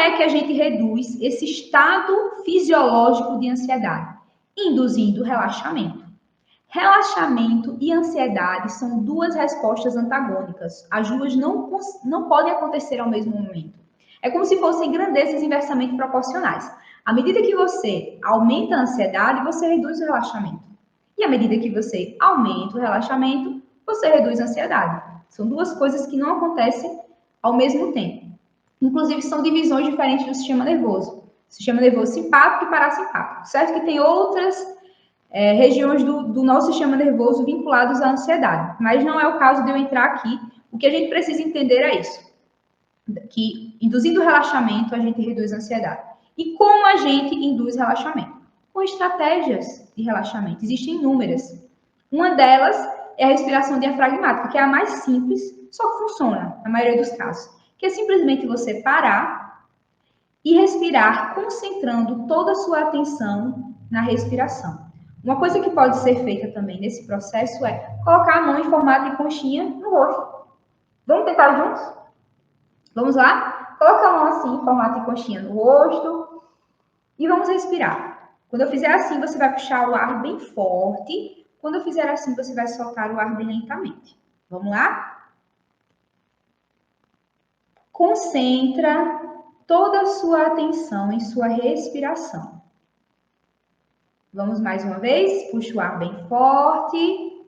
é que a gente reduz esse estado fisiológico de ansiedade? Induzindo relaxamento. Relaxamento e ansiedade são duas respostas antagônicas. As duas não podem acontecer ao mesmo momento. É como se fossem grandezas inversamente proporcionais. À medida que você aumenta a ansiedade, você reduz o relaxamento. E à medida que você aumenta o relaxamento, você reduz a ansiedade. São duas coisas que não acontecem ao mesmo tempo. Inclusive, são divisões diferentes do sistema nervoso. Sistema nervoso simpático e parasimpático. Certo que tem outras regiões do nosso sistema nervoso vinculados à ansiedade. Mas não é o caso de eu entrar aqui. O que a gente precisa entender é isso. Que induzindo relaxamento, a gente reduz a ansiedade. E como a gente induz relaxamento? Com estratégias de relaxamento. Existem inúmeras. Uma delas é a respiração diafragmática, que é a mais simples, só que funciona na maioria dos casos. Que é simplesmente você parar e respirar, concentrando toda a sua atenção na respiração. Uma coisa que pode ser feita também nesse processo é colocar a mão em formato de conchinha no rosto. Vamos tentar juntos? Vamos lá? Coloca a mão assim, em formato de conchinha no rosto. E vamos respirar. Quando eu fizer assim, você vai puxar o ar bem forte. Quando eu fizer assim, você vai soltar o ar bem lentamente. Vamos lá? Concentra toda a sua atenção em sua respiração. Vamos mais uma vez. Puxa o ar bem forte.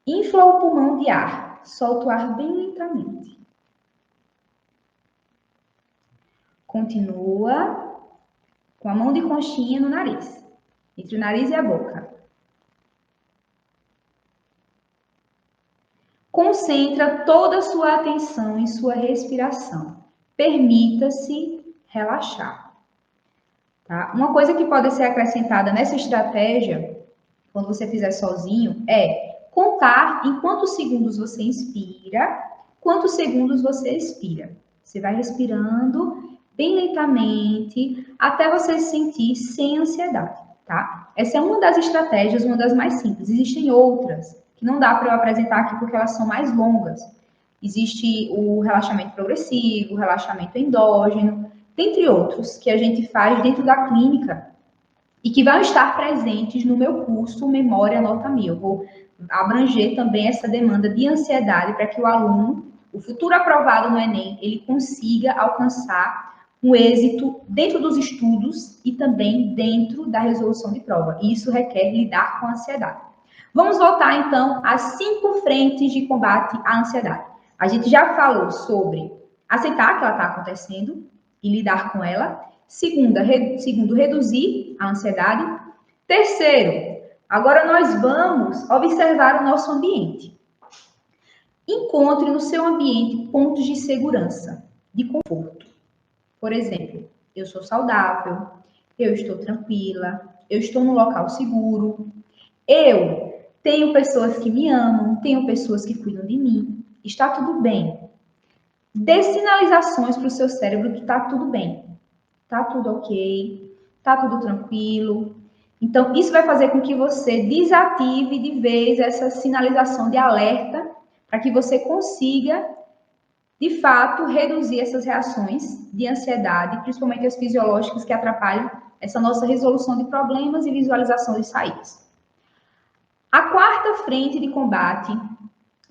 Infla o pulmão de ar. Solta o ar bem lentamente. Continua com a mão de conchinha no nariz, entre o nariz e a boca. Concentra toda a sua atenção em sua respiração. Permita-se relaxar. Tá? Uma coisa que pode ser acrescentada nessa estratégia, quando você fizer sozinho, é contar em quantos segundos você inspira, quantos segundos você expira. Você vai respirando bem lentamente, até você se sentir sem ansiedade, tá? Essa é uma das estratégias, uma das mais simples. Existem outras, que não dá para eu apresentar aqui porque elas são mais longas. Existe o relaxamento progressivo, o relaxamento endógeno, dentre outros, que a gente faz dentro da clínica e que vão estar presentes no meu curso Memória Nota 1000. Eu vou abranger também essa demanda de ansiedade para que o aluno, o futuro aprovado no Enem, ele consiga alcançar um êxito dentro dos estudos e também dentro da resolução de prova. E isso requer lidar com a ansiedade. Vamos voltar, então, às 5 frentes de combate à ansiedade. A gente já falou sobre aceitar que ela está acontecendo e lidar com ela. Segundo, reduzir a ansiedade. Terceiro, agora nós vamos observar o nosso ambiente. Encontre no seu ambiente pontos de segurança, de conforto. Por exemplo, eu sou saudável, eu estou tranquila, eu estou num local seguro, eu tenho pessoas que me amam, tenho pessoas que cuidam de mim, está tudo bem. Dê sinalizações para o seu cérebro que está tudo bem, está tudo ok, está tudo tranquilo. Então, isso vai fazer com que você desative de vez essa sinalização de alerta para que você consiga de fato, reduzir essas reações de ansiedade, principalmente as fisiológicas que atrapalham essa nossa resolução de problemas e visualização de saídas. A quarta frente de combate,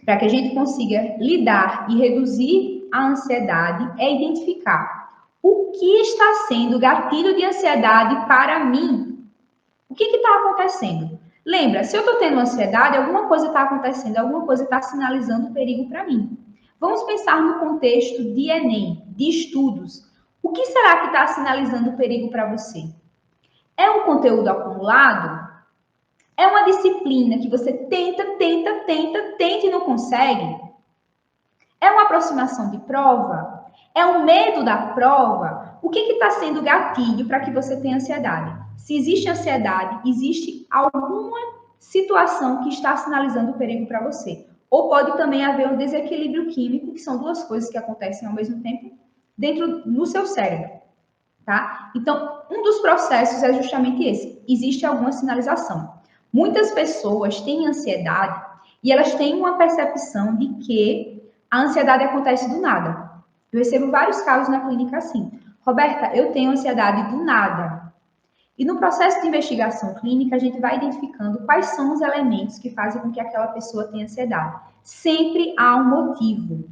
para que a gente consiga lidar e reduzir a ansiedade, é identificar o que está sendo gatilho de ansiedade para mim. O que está acontecendo? Lembra, se eu estou tendo ansiedade, alguma coisa está acontecendo, alguma coisa está sinalizando perigo para mim. Vamos pensar no contexto de Enem, de estudos. O que será que está sinalizando perigo para você? É um conteúdo acumulado? É uma disciplina que você tenta e não consegue? É uma aproximação de prova? É um medo da prova? O que está sendo gatilho para que você tenha ansiedade? Se existe ansiedade, existe alguma situação que está sinalizando perigo para você. Ou pode também haver um desequilíbrio químico, que são duas coisas que acontecem ao mesmo tempo no seu cérebro, tá? Então, um dos processos é justamente esse. Existe alguma sinalização. Muitas pessoas têm ansiedade e elas têm uma percepção de que a ansiedade acontece do nada. Eu recebo vários casos na clínica assim. Roberta, eu tenho ansiedade do nada. E no processo de investigação clínica, a gente vai identificando quais são os elementos que fazem com que aquela pessoa tenha ansiedade. Sempre há um motivo.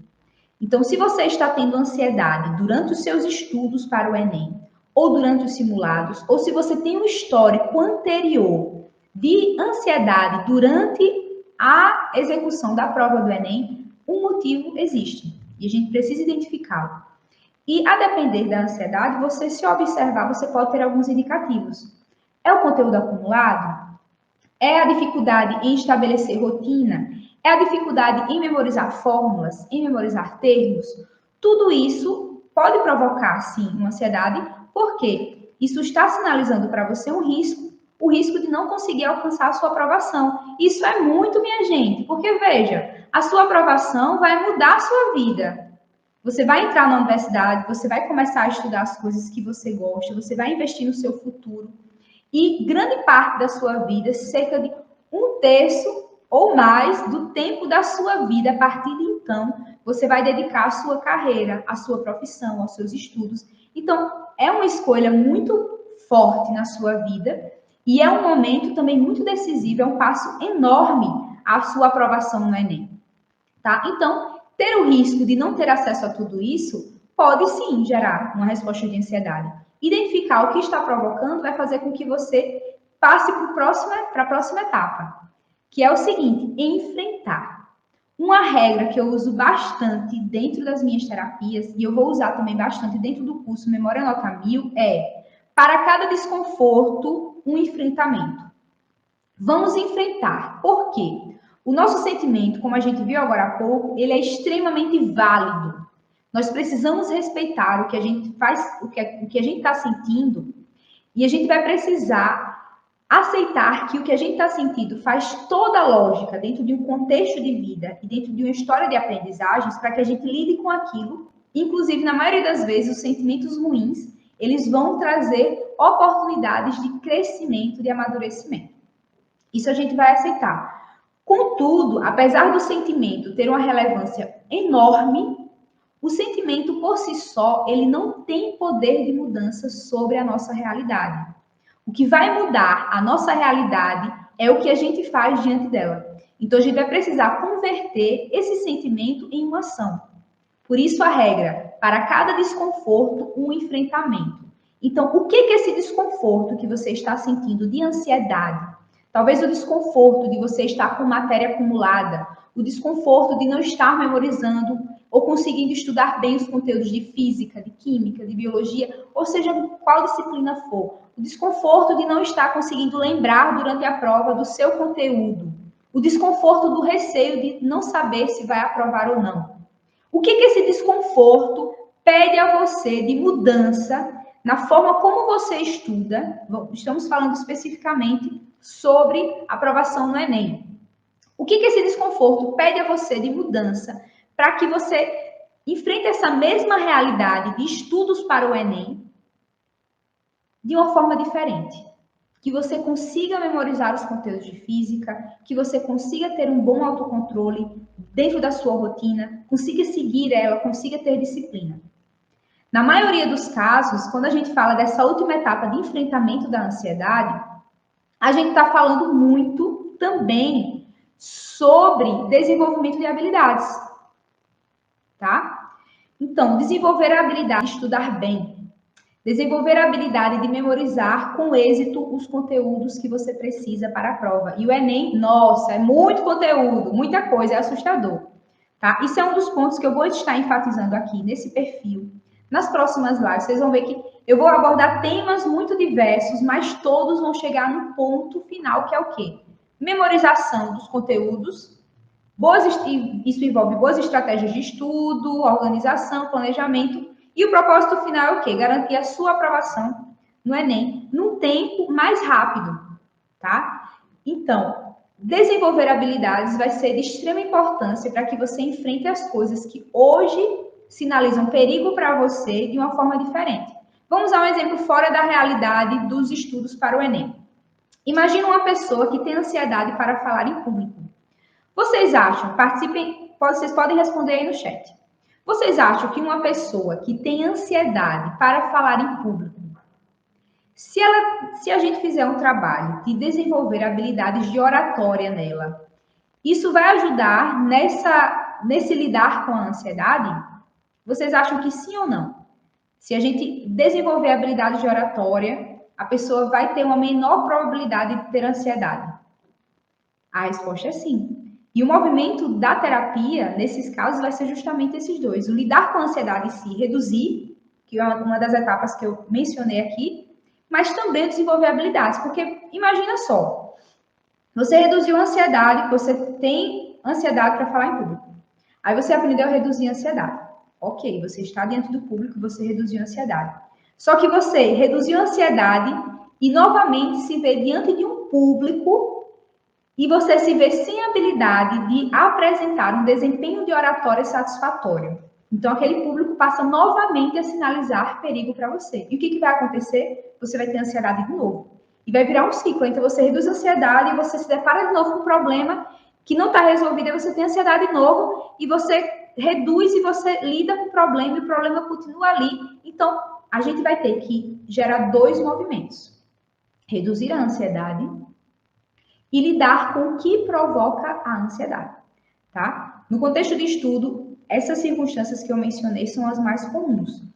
Então, se você está tendo ansiedade durante os seus estudos para o Enem, ou durante os simulados, ou se você tem um histórico anterior de ansiedade durante a execução da prova do Enem, um motivo existe. E a gente precisa identificá-lo. E a depender da ansiedade, você se observar, você pode ter alguns indicativos. É o conteúdo acumulado? É a dificuldade em estabelecer rotina? É a dificuldade em memorizar fórmulas, em memorizar termos? Tudo isso pode provocar, sim, uma ansiedade, porque isso está sinalizando para você um risco, o risco de não conseguir alcançar a sua aprovação. Isso é muito, minha gente, porque veja, a sua aprovação vai mudar a sua vida. Você vai entrar na universidade, você vai começar a estudar as coisas que você gosta, você vai investir no seu futuro. E grande parte da sua vida, cerca de 1/3 ou mais do tempo da sua vida, a partir de então, você vai dedicar à sua carreira, à sua profissão, aos seus estudos. Então, é uma escolha muito forte na sua vida e é um momento também muito decisivo, é um passo enorme à sua aprovação no Enem. Tá? Então, ter o risco de não ter acesso a tudo isso pode sim gerar uma resposta de ansiedade. Identificar o que está provocando vai fazer com que você passe para a próxima etapa, que é o seguinte: enfrentar. Uma regra que eu uso bastante dentro das minhas terapias, e eu vou usar também bastante dentro do curso Memória Nota 1000, é: para cada desconforto, um enfrentamento. Vamos enfrentar. Por quê? O nosso sentimento, como a gente viu agora há pouco, ele é extremamente válido. Nós precisamos respeitar o que a gente faz, o que a gente está sentindo, e a gente vai precisar aceitar que o que a gente está sentindo faz toda a lógica dentro de um contexto de vida e dentro de uma história de aprendizagens para que a gente lide com aquilo. Inclusive, na maioria das vezes, os sentimentos ruins, eles vão trazer oportunidades de crescimento, de amadurecimento. Isso a gente vai aceitar. Contudo, apesar do sentimento ter uma relevância enorme, o sentimento por si só, ele não tem poder de mudança sobre a nossa realidade. O que vai mudar a nossa realidade é o que a gente faz diante dela. Então, a gente vai precisar converter esse sentimento em uma ação. Por isso, a regra: para cada desconforto, um enfrentamento. Então, o que é esse desconforto que você está sentindo de ansiedade? Talvez o desconforto de você estar com matéria acumulada, o desconforto de não estar memorizando ou conseguindo estudar bem os conteúdos de física, de química, de biologia, ou seja, qual disciplina for. O desconforto de não estar conseguindo lembrar durante a prova do seu conteúdo. O desconforto do receio de não saber se vai aprovar ou não. O que esse desconforto pede a você de mudança na forma como você estuda? Estamos falando especificamente sobre aprovação no Enem. O que esse desconforto pede a você de mudança para que você enfrente essa mesma realidade de estudos para o Enem de uma forma diferente? Que você consiga memorizar os conteúdos de física, que você consiga ter um bom autocontrole dentro da sua rotina, consiga seguir ela, consiga ter disciplina. Na maioria dos casos, quando a gente fala dessa última etapa de enfrentamento da ansiedade, a gente está falando muito também sobre desenvolvimento de habilidades, tá? Então, desenvolver a habilidade de estudar bem, desenvolver a habilidade de memorizar com êxito os conteúdos que você precisa para a prova. E o Enem, nossa, é muito conteúdo, muita coisa, é assustador, tá? Isso é um dos pontos que eu vou estar enfatizando aqui nesse perfil. Nas próximas lives, vocês vão ver que eu vou abordar temas muito diversos, mas todos vão chegar no ponto final, que é o quê? Memorização dos conteúdos. Isso envolve boas estratégias de estudo, organização, planejamento. E o propósito final é o quê? Garantir a sua aprovação no Enem num tempo mais rápido, tá? Então, desenvolver habilidades vai ser de extrema importância para que você enfrente as coisas que hoje sinalizam perigo para você de uma forma diferente. Vamos a um exemplo fora da realidade dos estudos para o Enem. Imagina uma pessoa que tem ansiedade para falar em público. Vocês acham? Participem, vocês podem responder aí no chat. Vocês acham que uma pessoa que tem ansiedade para falar em público, se a gente fizer um trabalho de desenvolver habilidades de oratória nela, isso vai ajudar nesse lidar com a ansiedade? Vocês acham que sim ou não? Se a gente desenvolver habilidades de oratória, a pessoa vai ter uma menor probabilidade de ter ansiedade? A resposta é sim. E o movimento da terapia, nesses casos, vai ser justamente esses dois. O lidar com a ansiedade em si, reduzir, que é uma das etapas que eu mencionei aqui, mas também desenvolver habilidades. Porque imagina só, você reduziu a ansiedade, você tem ansiedade para falar em público. Aí você aprendeu a reduzir a ansiedade. Ok, você está diante do público, você reduziu a ansiedade. Só que você reduziu a ansiedade e novamente se vê diante de um público e você se vê sem habilidade de apresentar um desempenho de oratória satisfatório. Então, aquele público passa novamente a sinalizar perigo para você. E o que vai acontecer? Você vai ter ansiedade de novo. E vai virar um ciclo. Então, você reduz a ansiedade e você se depara de novo com um problema que não está resolvido, e você tem ansiedade de novo, e você reduz e você lida com o problema, e o problema continua ali. Então, a gente vai ter que gerar dois movimentos. Reduzir a ansiedade e lidar com o que provoca a ansiedade, tá? No contexto de estudo, essas circunstâncias que eu mencionei são as mais comuns.